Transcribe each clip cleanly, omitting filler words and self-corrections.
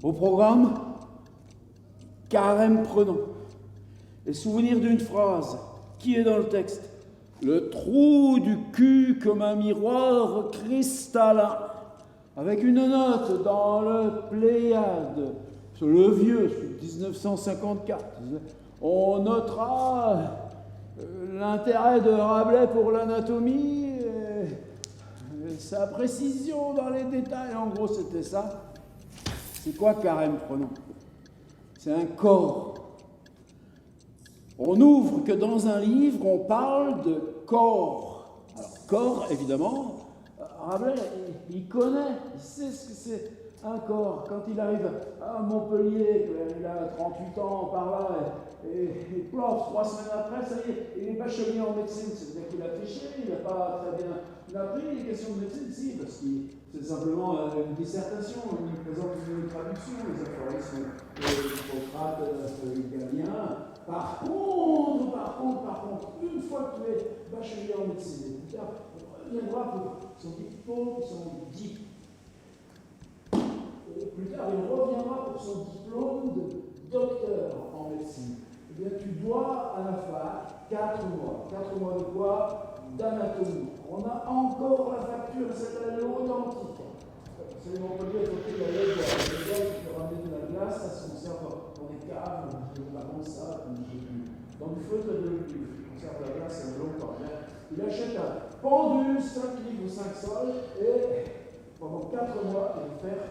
Au programme, carême prenant. Et souvenir d'une phrase qui est dans le texte. Le trou du cul comme un miroir cristallin. Avec une note dans le Pléiade, sur le vieux, sur 1954. On notera l'intérêt de Rabelais pour l'anatomie, et sa précision dans les détails. En gros, c'était ça. C'est quoi carême prenant? C'est un corps. On n'ouvre que dans un livre, on parle de corps. Alors, corps, évidemment, Rabelais, il connaît, il sait ce que c'est un corps. Quand il arrive à Montpellier, il a 38 ans par là, et il plante 3 semaines après, ça y est, il est bachelier en médecine. C'est-à-dire qu'il a triché, il n'a pas très bien appris les questions de médecine, si, parce que c'est simplement une dissertation, il présente une traduction, les aphorismes d'Hippocrate, italien. Par contre, une fois que tu es bachelier en médecine, il reviendra pour son diplôme, plus tard, il reviendra pour son diplôme de docteur en médecine. Eh bien, tu dois à la fac 4 mois. 4 mois de quoi? D'anatomie. On a encore la facture, c'est authentique. C'est Montpellier, à côté de la lettre, le gars qui peut ramener de la glace, ça se conserve dans des caves, notamment ça, dans du feutre de l'église. On conserve la glace longtemps. Il achète un pendu, 5 livres ou 5 sols, et pendant 4 mois, il va faire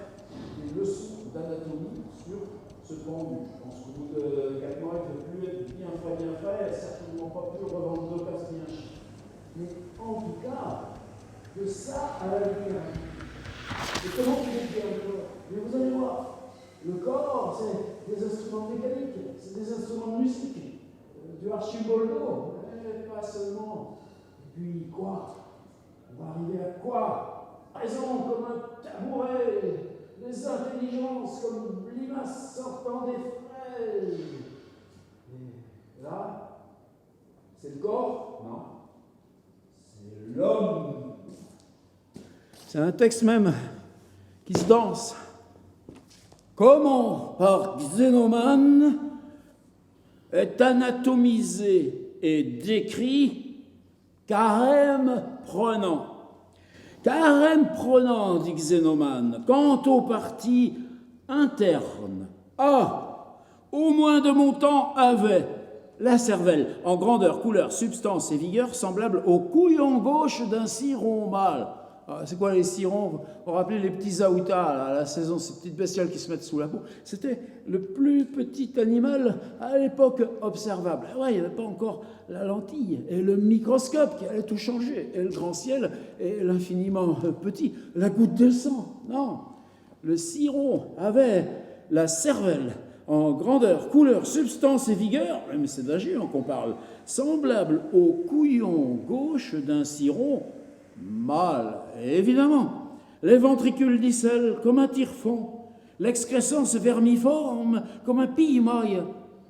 des leçons d'anatomie sur ce pendu. Je pense qu'au bout de 4 mois, il ne peut plus être bien fait, il n'a certainement pas pu revendre 2 places bien chères. Mais en tout cas, de ça à la littérature. Et comment tu décris le corps? Mais vous allez voir, le corps, c'est des instruments mécaniques, c'est des instruments de musique, du archiboldo, mais pas seulement. Et puis quoi? On va arriver à quoi? Présent comme un tabouret, les intelligences comme limaces sortant des fraises. Et là, c'est le corps? Non. C'est l'homme. C'est un texte même qui se danse. Comment, par Xénomane, est anatomisé et décrit carême prenant. Carême prenant, dit Xénomane, quant aux parties internes, au moins de mon temps avait la cervelle, en grandeur, couleur, substance et vigueur, semblable au couillon gauche d'un ciron mâle. C'est quoi les cirons? On rappelait les petits aoutas à la saison, ces petites bestioles qui se mettent sous la peau. C'était le plus petit animal à l'époque observable. Ouais, il n'y avait pas encore la lentille et le microscope qui allait tout changer, et le grand ciel et l'infiniment petit, la goutte de sang. Non, le ciron avait la cervelle en grandeur, couleur, substance et vigueur, mais c'est d'agir qu'on parle, semblable au couillon gauche d'un ciron mâle, évidemment. Les ventricules dicelles comme un tire-fond, l'excrescence vermiforme comme un pille-maille,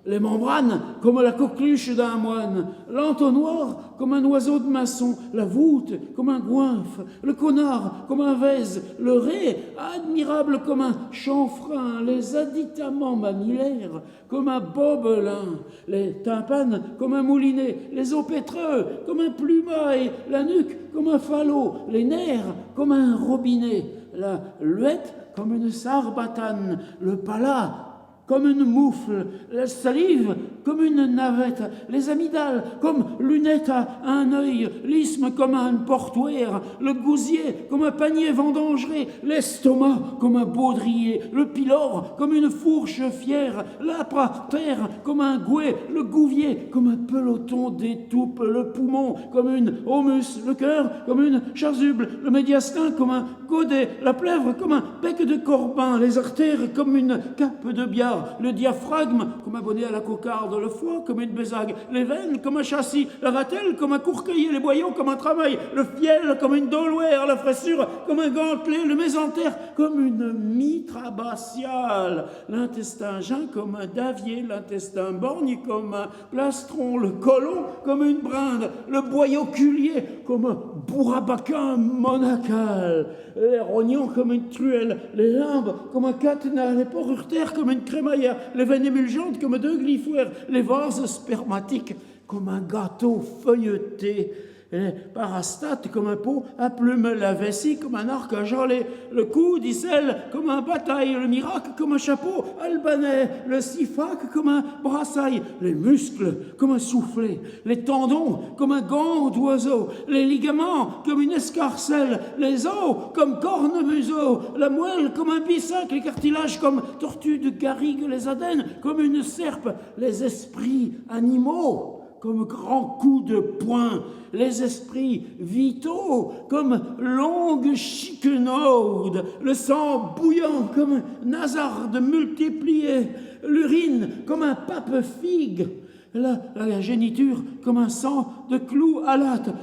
les membranes comme la coqueluche d'un moine, l'entonnoir comme un oiseau de maçon, la voûte comme un goinfre, le connard comme un vèze, le ré admirable comme un chanfrein, les additaments mammillaires comme un bobelin, les tympanes comme un moulinet, les os pétreux comme un plumail, la nuque comme un falot, les nerfs comme un robinet, la luette comme une sarbacane, le palat comme une moufle, la salive comme une navette, les amygdales comme lunettes à un œil, l'isthme comme un portuaire, le gousier comme un panier vendangeré, l'estomac comme un baudrier, le pylore comme une fourche fière, l'apraptère comme un gouet, le gouvier comme un peloton d'étoupe, le poumon comme une homus, le cœur comme une chasuble, le médiastin comme un godet, la plèvre comme un bec de corbin, les artères comme une cape de biard, le diaphragme comme un bonnet à la cocarde, le foie comme une bésague, les veines comme un châssis, la ratelle comme un courcailler, les boyaux comme un travail, le fiel comme une doluère, la fraissure comme un gantelet, le mésentère comme une mitre abbatiale, l'intestin jeun comme un davier, l'intestin borgne comme un plastron, le côlon comme une brinde, le boyau culier comme un bourrabaquin monacal, les rognons comme une truelle, les limbes comme un cadenas, les porurtères comme une crémaillère, les veines émulgentes comme deux glyphoires, les vases spermatiques comme un gâteau feuilleté, les parastates comme un pot à plumes, la vessie comme un arc à jalets, le cou d'Issel comme un bataille, le miracle comme un chapeau albanais, le sifac comme un brassail, les muscles comme un soufflet, les tendons comme un gant d'oiseau, les ligaments comme une escarcelle, les os comme cornemuseau, la moelle comme un bissac, les cartilages comme tortue de garrigue, les adènes comme une serpe, les esprits animaux comme grands coups de poing, les esprits vitaux comme longues chiquenaudes, le sang bouillant comme un hasard multiplié, l'urine comme un pape-figue, la géniture comme un sang de clous à latte.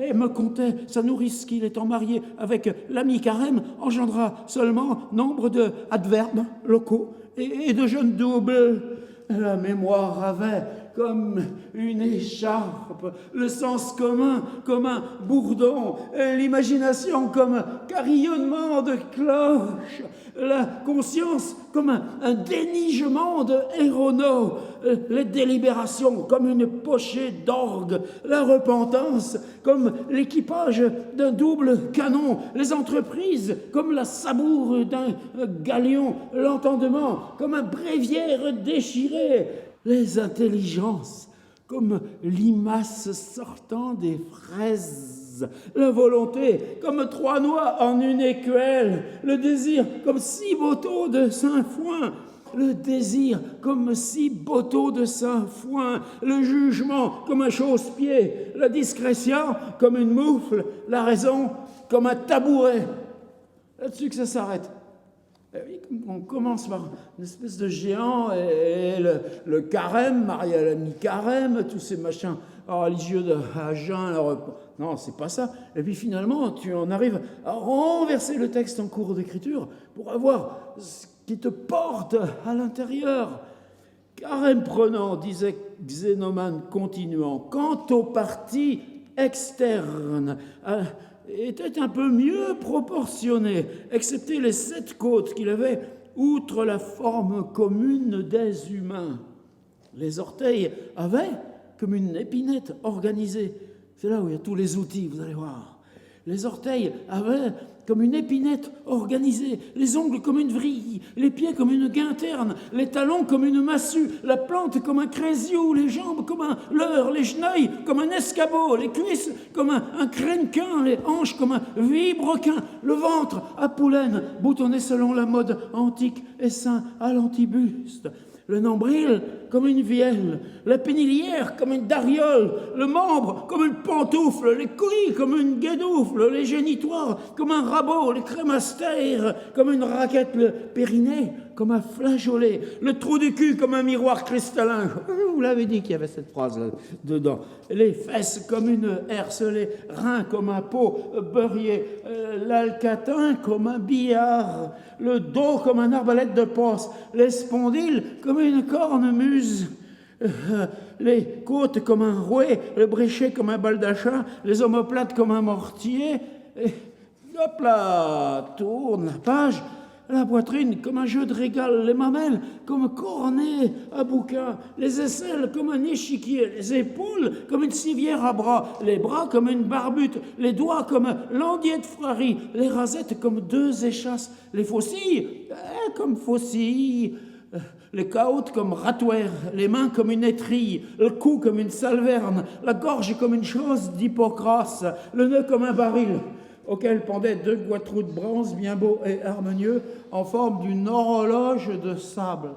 Et me contait, sa nourrice qu'il étant marié avec l'ami Carême engendra seulement nombre de adverbes locaux et de jeunes doubles. La mémoire avait comme une écharpe, le sens commun comme un bourdon, l'imagination comme un carillonnement de cloches, la conscience comme un dénigrement de héronos, les délibérations comme une pochée d'orgue, la repentance comme l'équipage d'un double canon, les entreprises comme la saboure d'un galion, l'entendement comme un bréviaire déchiré, les intelligences comme limaces sortant des fraises, la volonté comme trois noix en une écuelle, le désir comme six boteaux de Saint-Foin, le désir comme six boteaux de Saint-Foin, le jugement comme un chausse-pied, la discrétion comme une moufle, la raison comme un tabouret. Là-dessus que ça s'arrête. On commence par une espèce de géant et le carême, marié à l'ami carême, tous ces machins religieux à jeun. Non, c'est pas ça. Et puis finalement, tu en arrives à renverser le texte en cours d'écriture pour avoir ce qui te porte à l'intérieur. Carême prenant, disait Xénomane continuant, quant aux parties externes, était un peu mieux proportionné, excepté les 7 côtes qu'il avait, outre la forme commune des humains. Les orteils avaient comme une épinette organisée. C'est là où il y a tous les outils, vous allez voir. Les orteils avaient comme une épinette organisée, les ongles comme une vrille, les pieds comme une guinterne, les talons comme une massue, la plante comme un crésiou, les jambes comme un leurre, les genouilles comme un escabeau, les cuisses comme un crènequin, les hanches comme un vibrequin, le ventre à poulaine, boutonné selon la mode antique et saint à l'antibuste, le nombril comme une vielle, la pénilière comme une dariole, le membre comme une pantoufle, les couilles comme une guédoufle, les génitoires comme un rabot, les crémastères comme une raquette, le périnée comme un flageolet, le trou du cul comme un miroir cristallin. Je vous l'avais dit qu'il y avait cette phrase-là dedans. Les fesses comme une herse, les reins comme un pot beurrier, l'alcatin comme un billard, le dos comme un arbalète de Posse, les spondyles comme une cornemuse, les côtes comme un rouet, le bréchet comme un baldachin, les omoplates comme un mortier. Et hop là, tourne la page. La poitrine comme un jeu de régal, les mamelles comme un cornet à bouquin, les aisselles comme un échiquier, les épaules comme une civière à bras, les bras comme une barbute, les doigts comme un landier de frari, les rasettes comme 2 échasses, les faucilles comme faucilles, les caoutes comme ratoirs, les mains comme une étrille, le cou comme une salverne, la gorge comme une chose d'Hippocrate, le nœud comme un baril, auquel pendaient 2 goitroux de bronze bien beaux et harmonieux en forme d'une horloge de sable.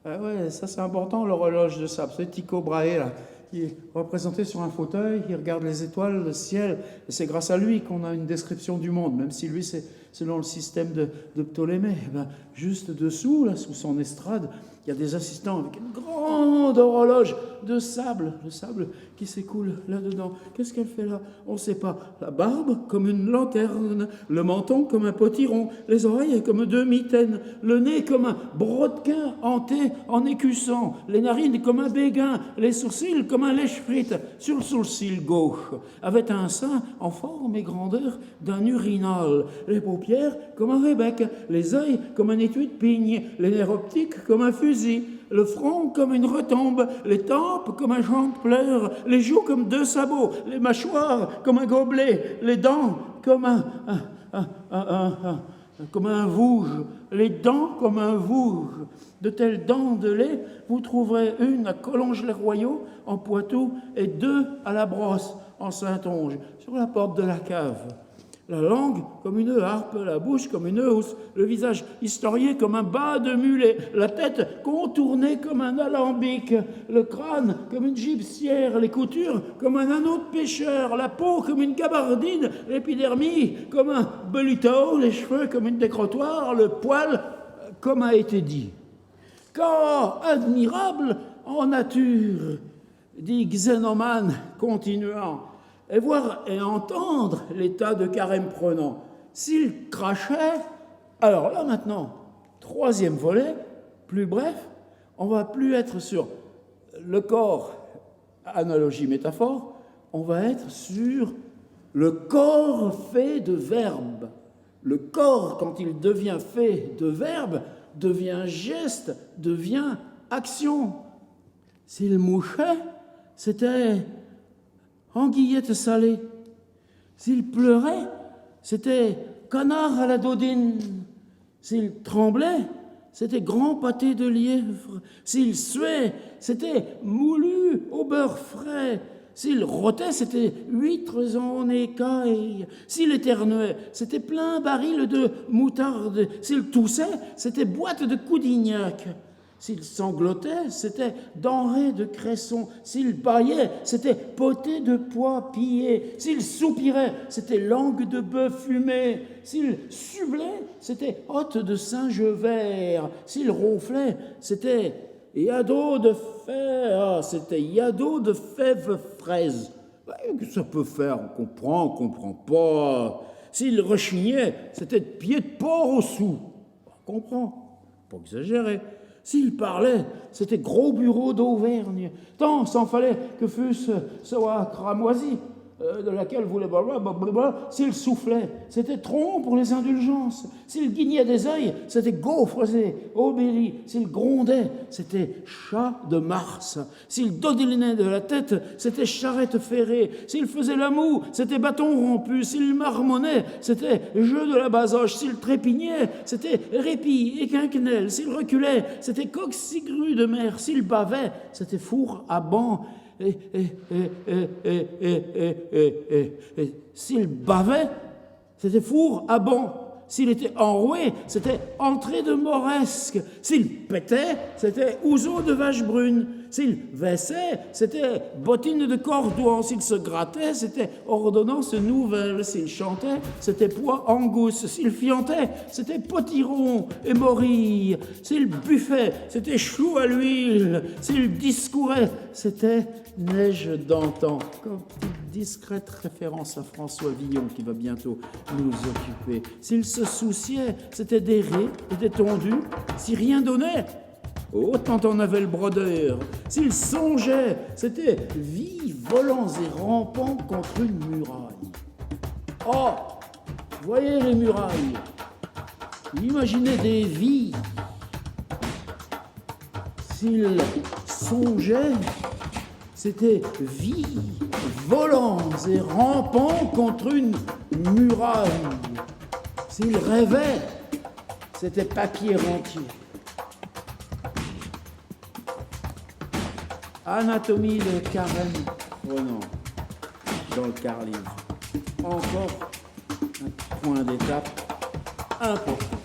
Ah ouais, ça c'est important, l'horloge de sable. C'est Tycho Brahe, là, qui est représenté sur un fauteuil, il regarde les étoiles, le ciel, et c'est grâce à lui qu'on a une description du monde, même si lui c'est selon le système de Ptolémée. Juste dessous, là, sous son estrade, il y a des assistants avec une grande horloge de sable, le sable qui s'écoule là-dedans. Qu'est-ce qu'elle fait là? On ne sait pas. La barbe comme une lanterne, le menton comme un potiron, les oreilles comme 2 mitaines, le nez comme un brodequin hanté en écussant, les narines comme un béguin, les sourcils comme un lèche écrite sur le sourcil gauche, avait un sein en forme et grandeur d'un urinal, les paupières comme un rébec, les yeux comme un étui de pigne, les nerfs optiques comme un fusil, le front comme une retombe, les tempes comme un champ de pleurs, les joues comme 2 sabots, les mâchoires comme un gobelet, les dents comme comme un vouge, les dents comme un vouge. De telles dents de lait, vous trouverez une à Collonges-les-Royaux, en Poitou, et 2 à la Brosse, en Saintonge, sur la porte de la cave. La langue comme une harpe, la bouche comme une housse, le visage historié comme un bas de mulet, la tête contournée comme un alambic, le crâne comme une gibecière, les coutures comme un anneau de pêcheur, la peau comme une gabardine, l'épidermie comme un beluto, les cheveux comme une décrotoire, le poil comme a été dit. Corps admirable en nature, dit Xénomane, continuant, et voir et entendre l'état de Carême prenant. S'il crachait, alors là maintenant, 3e volet, plus bref, on va plus être sur le corps, analogie, métaphore, on va être sur le corps fait de verbe. Le corps, quand il devient fait de verbe, devient geste, devient action. S'il mouchait, c'était anguillette salée. S'il pleurait, c'était canard à la dodine. S'il tremblait, c'était grand pâté de lièvre. S'il suait, c'était moulu au beurre frais. S'il rotait, c'était huîtres en écailles. S'il éternuait, c'était plein baril de moutarde. S'il toussait, c'était boîte de coudignac. S'il sanglotait, c'était denrée de cresson. S'il bâillait, c'était potée de pois pillés. S'il soupirait, c'était langue de bœuf fumée. S'il sublait, c'était hôte de singe vert. S'il ronflait, c'était yado de c'était yado de fèves fraises. Que ça peut faire, on comprend pas. S'il rechignait, c'était de pied de porc au sou. On comprend, pas exagérer. S'il parlait, c'était gros bureau d'Auvergne. Tant s'en fallait que fût-ce cramoisi, de laquelle voulait blablabla. S'il soufflait, c'était tronc pour les indulgences. S'il guignait des œils, c'était gaufres et obélis. S'il grondait, c'était chat de Mars. S'il dodelinait de la tête, c'était charrette ferrée. S'il faisait la moue, c'était bâton rompu. S'il marmonnait, c'était jeu de la basoche. S'il trépignait, c'était répit et quinquenelle. S'il reculait, c'était coq cigru de mer. S'il bavait, c'était four à banc. S'il bavait, c'était four à banc. S'il était enroué, c'était entrée de moresque. S'il pétait, c'était ouzo de vache brune. S'il vaissait, c'était bottine de cordouan. S'il se grattait, c'était ordonnance nouvelle. S'il chantait, c'était pois angousse. S'il fiantait, c'était potiron et morille. S'il buffait, c'était chou à l'huile. S'il discourait, c'était neige d'antan. Comme petite discrète référence à François Villon qui va bientôt nous occuper. S'il se souciait, c'était d'errer et détendu. Si rien donnait, autant en avait le brodeur. S'il songeait, c'était vie, volants et rampants contre une muraille. Oh, voyez les murailles. Imaginez des vies. S'il songeait, c'était vie, volants et rampants contre une muraille. S'il rêvait, c'était papier rentier. Anatomie de Carême prenant dans le quart livre. Encore un point d'étape important.